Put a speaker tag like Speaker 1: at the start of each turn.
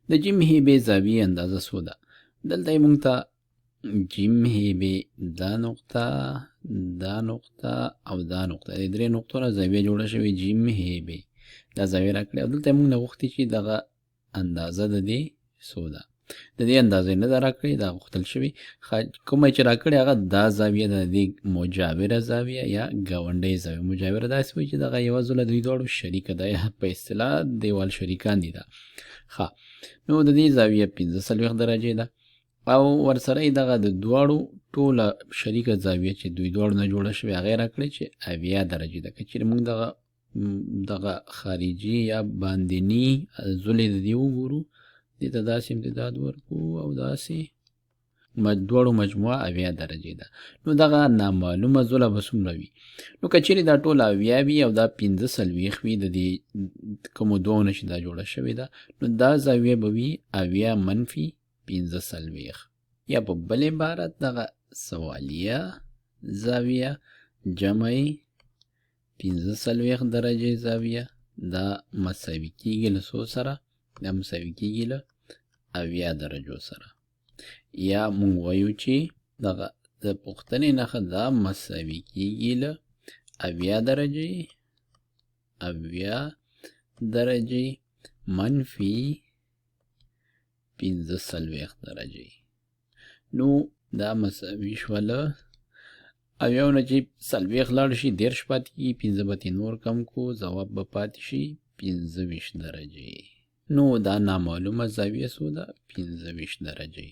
Speaker 1: د جیم هیبې زاویې اندازه څو ده؟ دلته یې مونږ ته جیم هیبې دا نقطه او دا نقطه د درې نقطو نه زاویه جوړه شوې جیم هیبې دا زاویه راکړې او دلته مونږ نه غوښتي چې دغه اندازه د دې څو ده. د دې اندازه نه ده راکړې، دا غوښتل شوي. کومه چې راکړې هغه دا زاویه ده، د دې مجاوره زاویه یا ګاونډۍ زاویه. مجاوره داسې وایي چې دغه یوه ځله دوی دواړو شریکه ده، یا په اصطلاح دیوال شریکان دي. دا ښه، نو د دې زاویه 45 درجې ده او ورسره یې دغه د دواړو ټوله شریکه زاویه چې دوی دواړو نه جوړه شوې هغه یې راکړې چې 70 درجې ده. که چېرې موږ دغه خارجي یا باندني زولې د دې وګورو، دې ته داسې امتداد ورکو او داسې دواړو مجموعه 70 درجې ده. نو دغه نامعلومه زوله به څومره وي؟ نو که چېرې دا ټوله 70 وي او دا 45 وي، د دې کومو دوو نه چې دا جوړه شوې ده، نو دا زاویه به وي 70 منفي 45 یا په بل عبارت دغه سوالیه زاویه جمع 45 درجې زاویه دا مساوي کېږي له څو سره؟ دا مساوي کېږي له 70 درجو سره. یا مونږ وایو چې دغه د پوښتنې نښه دا مساوي کېږي له 70 درجې منفي 45 درجې. نو دا مساوي شوه له 70 نه چې 40 لاړ شي 30 پاتې کېږي، 15 به ترې نور کم کو، ځواب به پاتې شي 25 درجې. نو دا نامعلومه زاویه څو ده؟ 25 درجې.